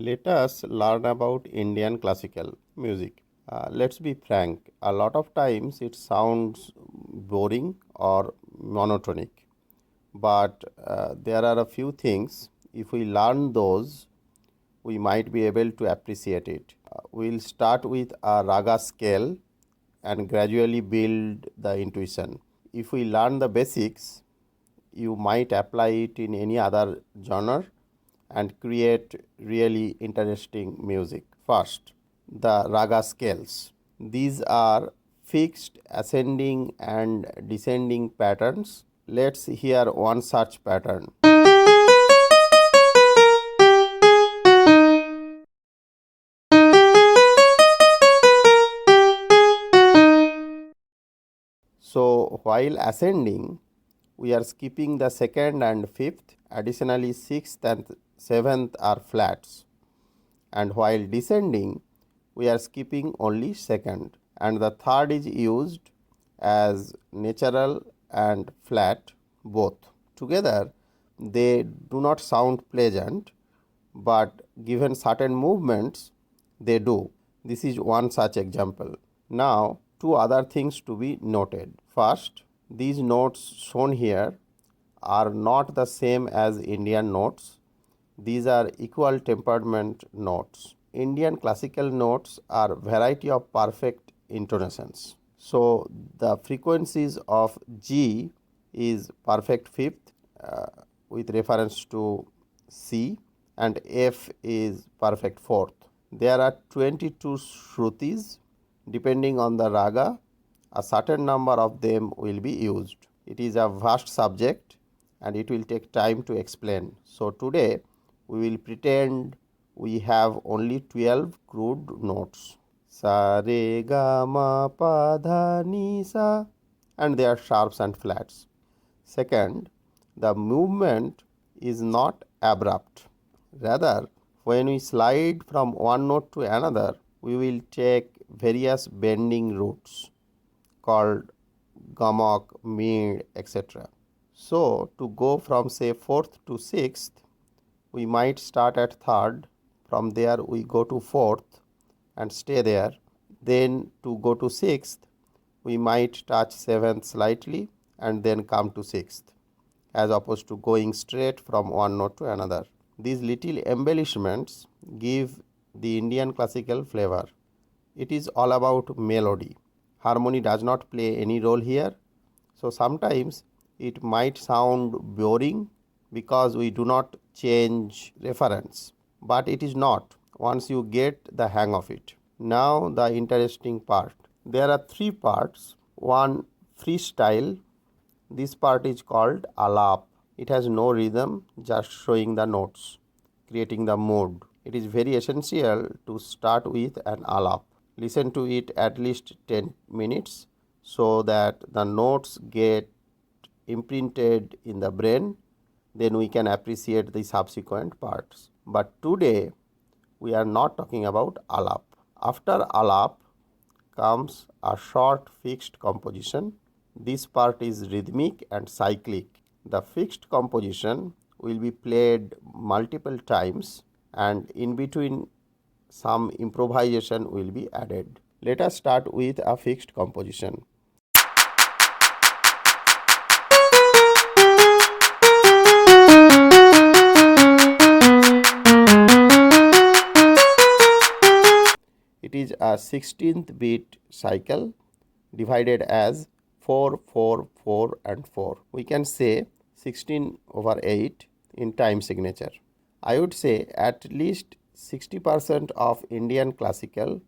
Let us learn about Indian classical music. Let's be frank, a lot of times it sounds boring or monotonic, but there are a few things. If we learn those, we might be able to appreciate it. We'll start with a raga scale and gradually build the intuition. If we learn the basics, you might apply it in any other genre and create really interesting music. First, the raga scales. These are fixed ascending and descending patterns. Let's hear one such pattern. So, while ascending, we are skipping the second and fifth. Additionally, sixth and seventh are flats. And while descending, we are skipping only second. And the third is used as natural and flat both. Together, they do not sound pleasant, but given certain movements, they do. This is one such example. Now, two other things to be noted. First, these notes shown here are not the same as Indian notes. These are equal temperament notes. Indian classical notes are variety of perfect intonations. So the frequencies of G is perfect fifth with reference to C, and F is perfect fourth. There are 22 shrutis. Depending on the raga, a certain number of them will be used. It is a vast subject and it will take time to explain. So today we will pretend we have only 12 crude notes. Sa, re, ga, ma, pa, dha, ni, sa, and they are sharps and flats. Second, the movement is not abrupt. Rather, when we slide from one note to another, we will take various bending routes called gamak, mid, etc. So, to go from say 4th to 6th, we might start at 3rd. From there, we go to 4th and stay there. Then, to go to 6th, we might touch 7th slightly and then come to 6th, as opposed to going straight from one note to another. These little embellishments give the Indian classical flavor. It is all about melody. Harmony does not play any role here. So sometimes it might sound boring because we do not change reference, but it is not once you get the hang of it. Now the interesting part. There are three parts. One, freestyle. This part is called alap. It has no rhythm, just showing the notes, creating the mood. It is very essential to start with an alap. Listen to it at least 10 minutes so that the notes get imprinted in the brain. Then we can appreciate the subsequent parts. But today we are not talking about alap. After alap comes a short fixed composition. This part is rhythmic and cyclic. The fixed composition will be played multiple times and in between some improvisation will be added. Let us start with a fixed composition. It is a 16th beat cycle divided as 4, 4, 4 and 4. We can say 16/8 in time signature. I would say at least 60% of Indian classical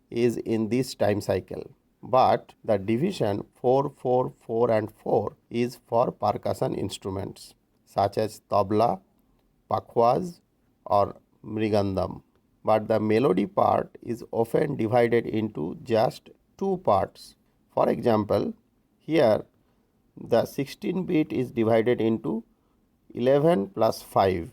is in this time cycle. But the division 4, 4, 4 and 4 is for percussion instruments such as tabla, pakhwaz or mrigandam. But the melody part is often divided into just two parts. For example, here the 16 beat is divided into 11 plus 5.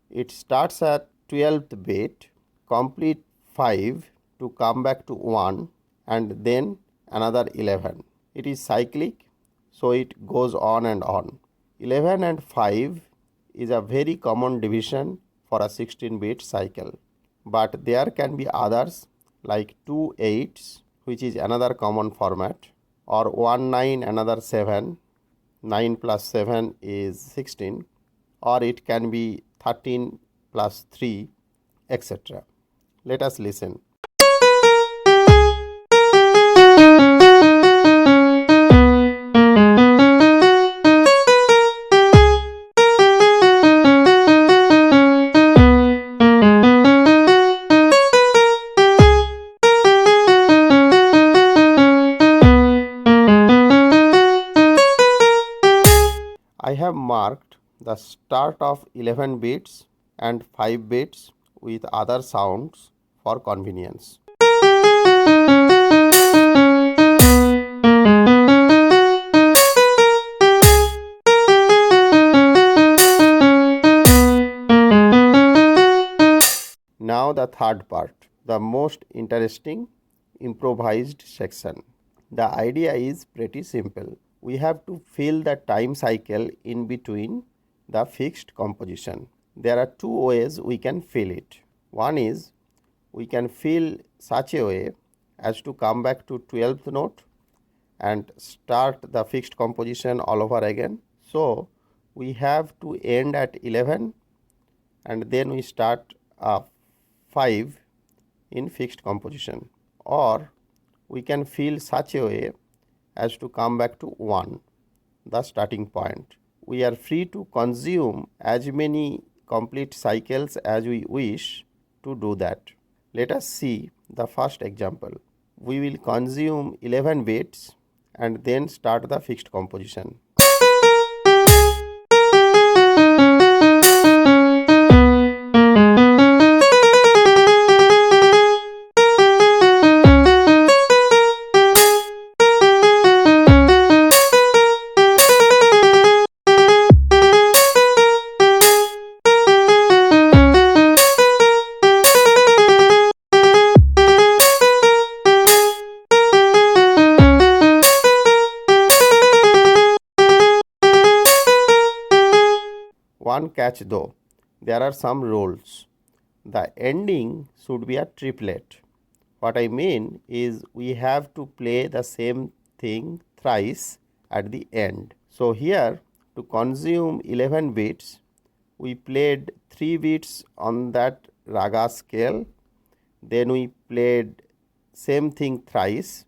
It starts at 12th beat, complete 5 to come back to 1 and then another 11. It is cyclic, so it goes on and on. 11 and 5 is a very common division for a 16 beat cycle. but there can be others like 2 8s, which is another common format, or 1 9 another 7, 9 plus 7 is 16, or it can be 13 plus 3, etc. Let us listen. I have marked the start of 11 beats and 5 beats with other sounds for convenience. Now the third part, the most interesting, improvised section. The idea is pretty simple. We have to fill the time cycle in between the fixed composition. There are two ways we can fill it. One is we can fill such a way as to come back to 12th note and start the fixed composition all over again. So we have to end at 11 and then we start 5 in fixed composition, or we can fill such a way as to come back to 1, the starting point. We are free to consume as many complete cycles as we wish to do that. Let us see the first example. We will consume 11 beats and then start the fixed composition. One catch though, there are some rules. The ending should be a triplet. What I mean is we have to play the same thing thrice at the end. So here to consume 11 beats, we played 3 beats on that Raga scale, then we played same thing thrice,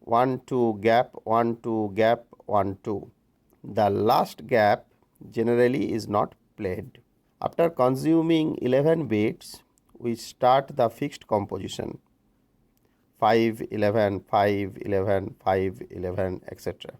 1 2 gap, 1 2 gap, 1 2. The last gap generally is not played. After consuming 11 beats, we start the fixed composition 5 11 5 11 5 11, etc.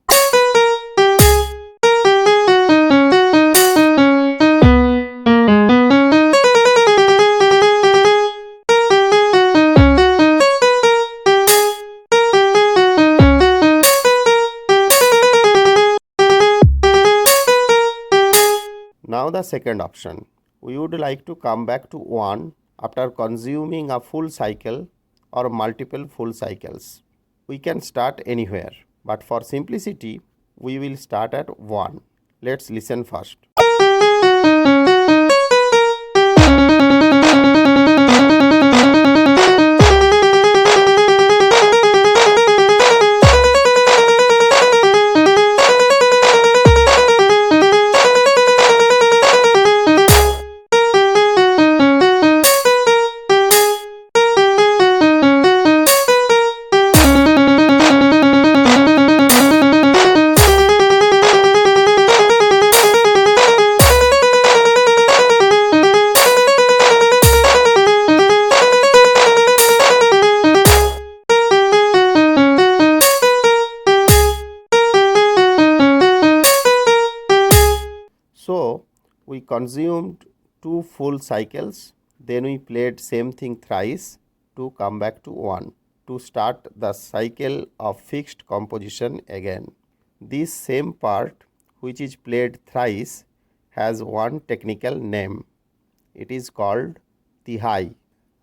Now the second option, we would like to come back to 1 after consuming a full cycle or multiple full cycles. We can start anywhere, but for simplicity, we will start at 1. Let's listen first. So we consumed 2 full cycles, then we played same thing thrice to come back to 1 to start the cycle of fixed composition again. This same part which is played thrice has one technical name. It is called Tehai.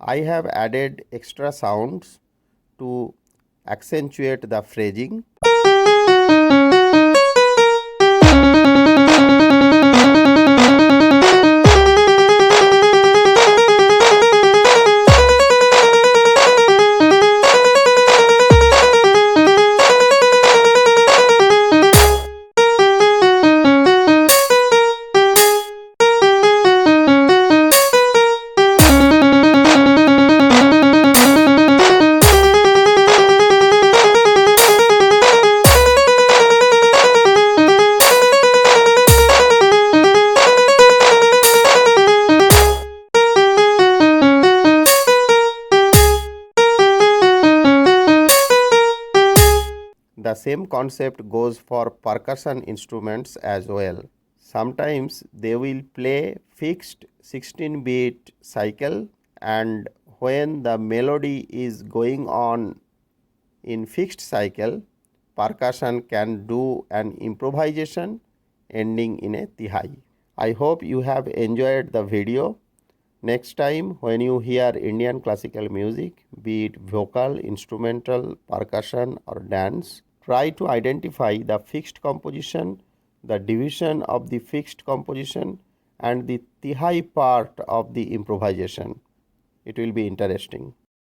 I have added extra sounds to accentuate the phrasing. same concept goes for percussion instruments as well. Sometimes they will play fixed 16-beat cycle, and when the melody is going on in fixed cycle, percussion can do an improvisation ending in a Tehai. I hope you have enjoyed the video. Next time when you hear Indian classical music, be it vocal, instrumental, percussion or dance, try to identify the fixed composition, the division of the fixed composition and the Tehai part of the improvisation. It will be interesting.